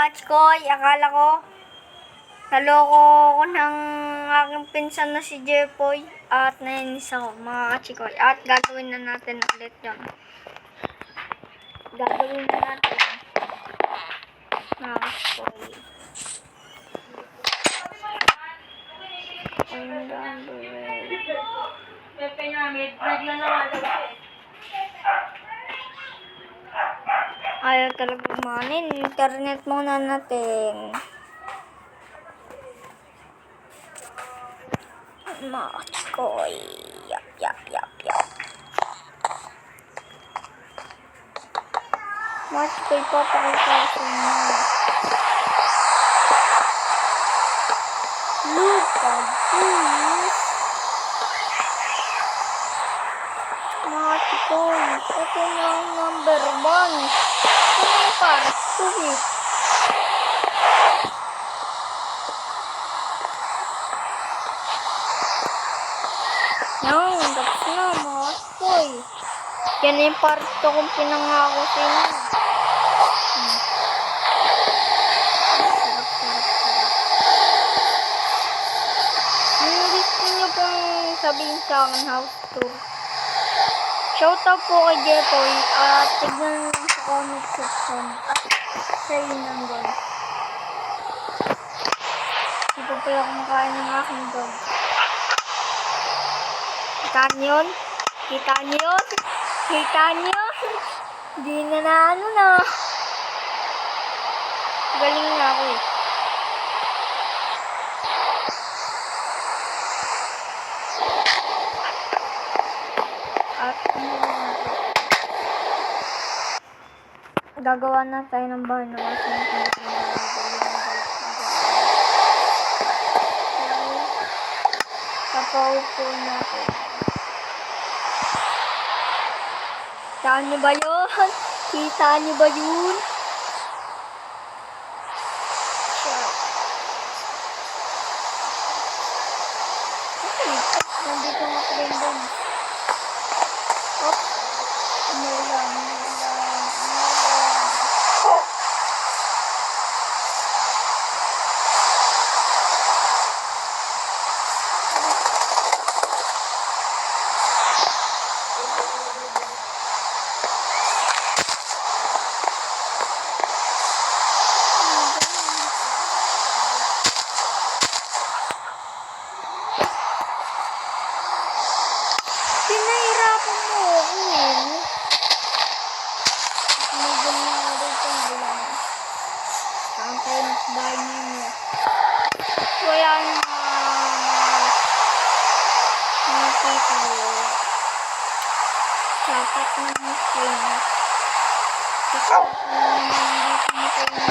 Chikoy, akala ko naloko ko ng aking pinsan na si Jepoy at nainis ako mga Chikoy. At gagawin na natin ulit yun. Gagawin na natin mga Chikoy. Ayaw talaga kumanin. Internet muna natin. Mga Chikoy. Yap. Mga Chikoy, papakita ko sa inyo. Look at this. Mga Chikoy, ito na ang number 1. Ito na yung part 2 eh. Yan, tapos na mga Chikoy. Yan na yung part 2 kung pinangako sa inyo. Yung gusto nyo pong sabihin sa akin house tour. Shoutout po kay Jepoy at tignan nyo lang sa comment section at sa inyo nandun. Hindi pa pala kumakain ng aking dog. Kita nyo yun? Kita nyo yun? Kita nyo? Hindi na ano na. Galing na ako eh. At gagawa na tayo ng bahay na mas kapaupo natin. Kita nyo ba yun? Kita nyo ba yun? Nandito nga pa rin doon. Op. Umulan. Pinahirapan mo ako eh. Medyo na dito ang bulan. Saan tayo nagbahay ninyo? So yan nakita ko. Sapat na screen. Kasi dito mo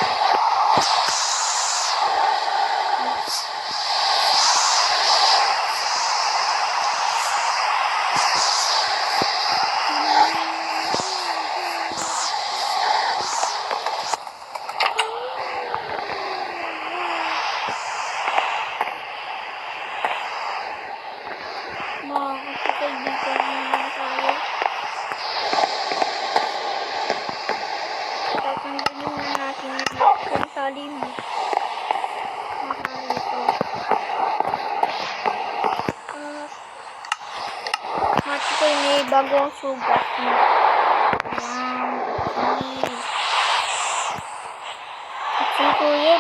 makakapitay dito naman tayo. Tatanggalin na natin yung tali mo. Makarito. Mati ko may bagong sugat mo. Ayan. Kasi kuya,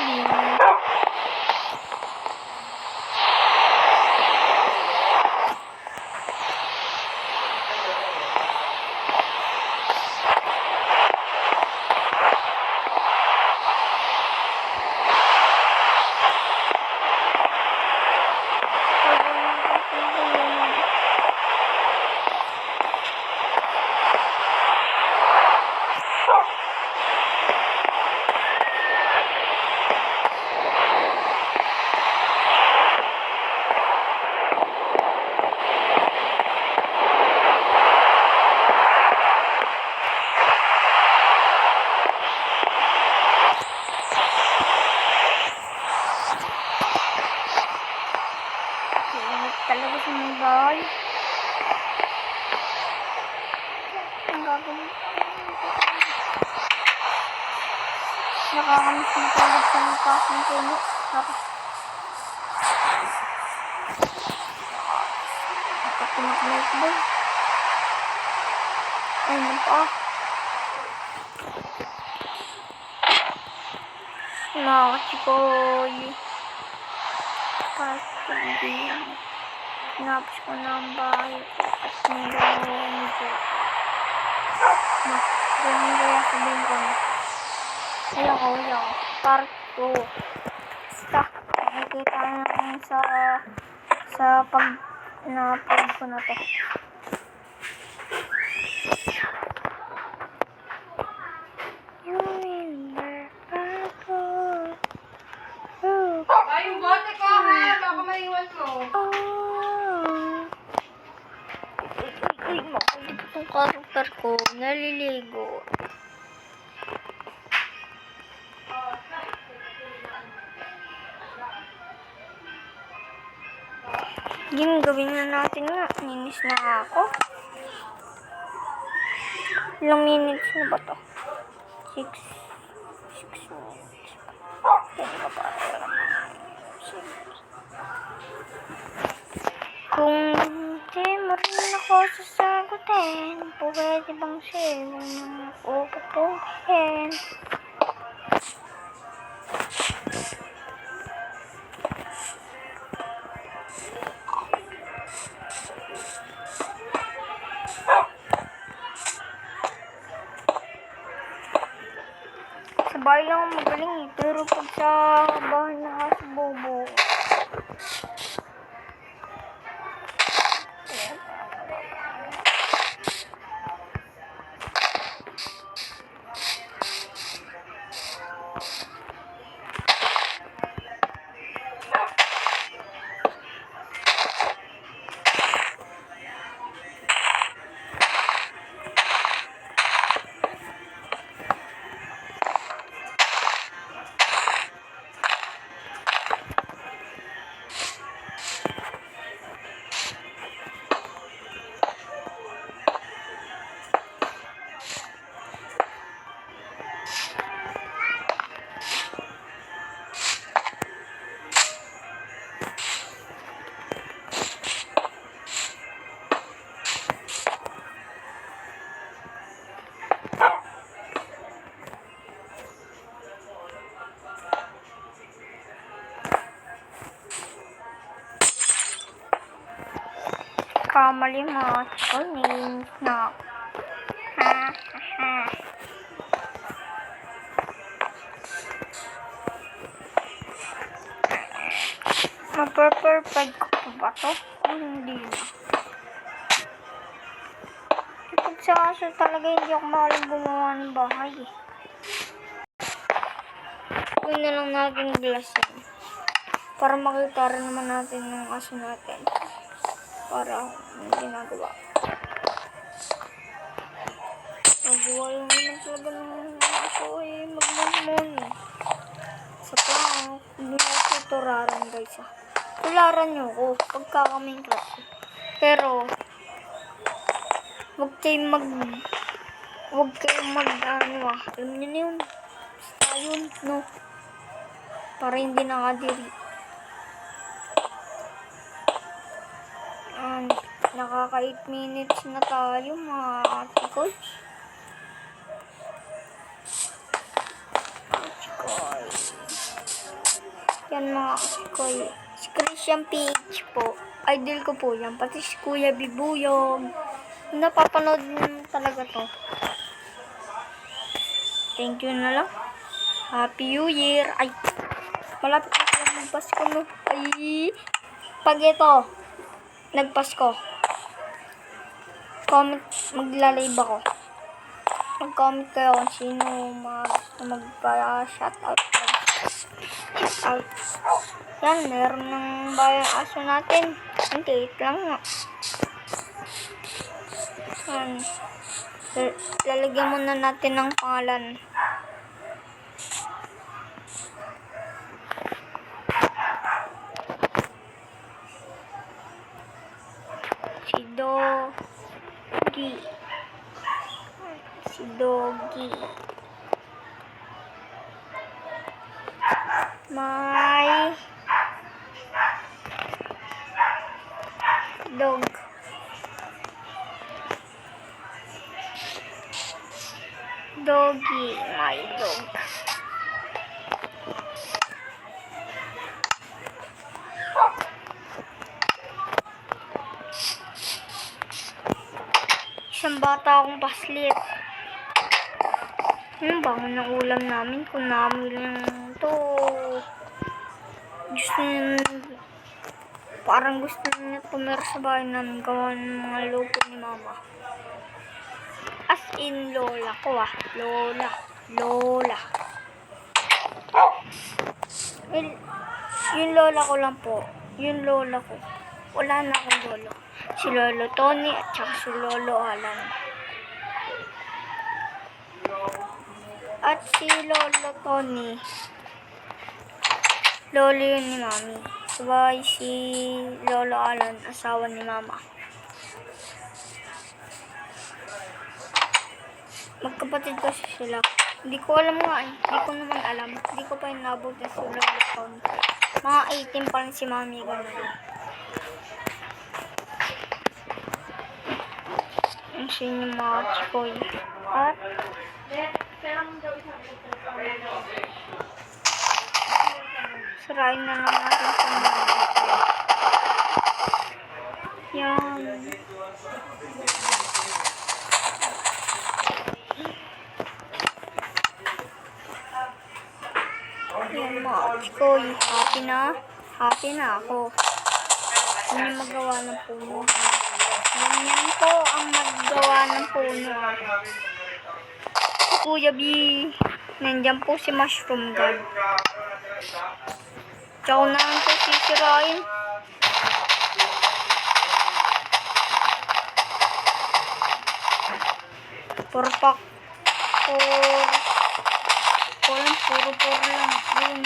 matulog sa taas ng puno. Tapos, nakatimak ba? Ay, napa. Nakachikoy. Pagkagiyan. Tinapos ko na ang bahay ko at nilawin ko. Ganun kaya sabihin ko na. Ayaw. Part 2. Basta, nakikita namin sa na-upload ko na to. Ay, yung bote ko ha! Baka maiwan mo. Uy, makulit itong karakter ko. Naliligo. Game, gawin na natin nga. Ninis na ako. Ilang minutes na ba to? 6 minutes. Ganun ka pa. Kung di mo rin ako sasagutin, pwede bang sa'yo ako pupuhin? Sa bahay lang ako magaling eh, pero pag sa bahay na sa bobo, kamali mo ko names na. Maper-perfect ko pa ba to? O hindi na? Kapag sa aso talaga hindi ako makalang gumawa ng bahay eh. Uy na lang natin glass yun. Para makita rin naman natin ng aso natin. Para ang ginagawa. Magawa lang naman talaga ng aso eh. Magmamon eh. Sa prank, hindi ako tuturaran guys ah. Tularan nyo ko pagka kaming craft. Pero, huwag kayong ano ah. Alam nyo na yun. Basta yun, no. Para hindi nakadiri. Nakaka 8 minutes na tayo mga articles. Yan mga articles. Si Christian Page po. Idol ko po yan. Pati si Kuya Bibuyog. Napapanood talaga to. Thank you na lang. Happy New Year. Ay, malapit na pala magpasko no. Ay, pag ito, nagpasko. Comment, magla-live ako. Mag-comment kayo kung sino magpa-shoutout. Shoutout. Yan, meron ng bayang aso natin. Hindi, lang nga. Yan. Lalagyan muna natin ng pangalan. Si Doggy. May dog. Doggy, my dog. Isang bata akong paslit. Bango ng ulam namin. Kung namin lang to. Parang gusto niya tumira sa bahay namin. Gawa ng mga luto ni mama. As in, lola ko ah. Lola. Yung lola ko lang po. Yung lola ko. Wala na akong lolo. Si Lolo Tony at saka si Lolo Alan. At si Lolo Tony, lolo yun ni Mami. Sabay si Lolo Alan, asawa ni Mama. Magkapatid kasi sila. Hindi ko alam nga eh. Hindi ko naman alam. Hindi ko pa inabot na si Lolo Tony. Mga 18 pa rin si Mami. Ganun. Ang sinyo mga chikoy. At sirain na lang natin sa mga yan. Yan mga chikoy. Happy na ako. Yan yung magawa ng puno. Yan po ang maggawa ng puno. Kuya B. Nandiyan po si Mushroom God. Tsaka na lang po sisirain. Puro lang. Yun.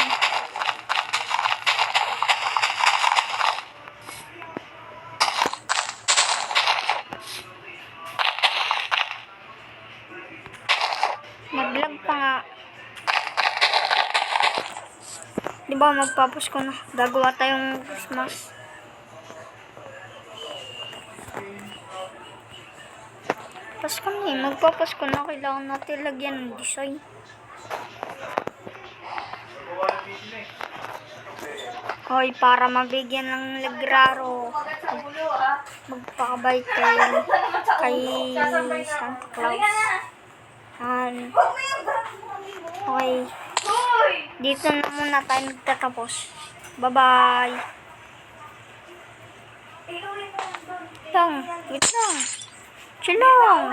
Nag-vlog pa nga. Diba magpapasko na. Gagawa tayong Christmas. Pasko na eh. Magpapasko na. Kailangan natin lagyan ng design. Hoy, para mabigyan ng legraro. Magpakabay kay Santa Claus. Okay. Dito na muna tayo magtatapos. Bye-bye. Wait lang. Chill lang.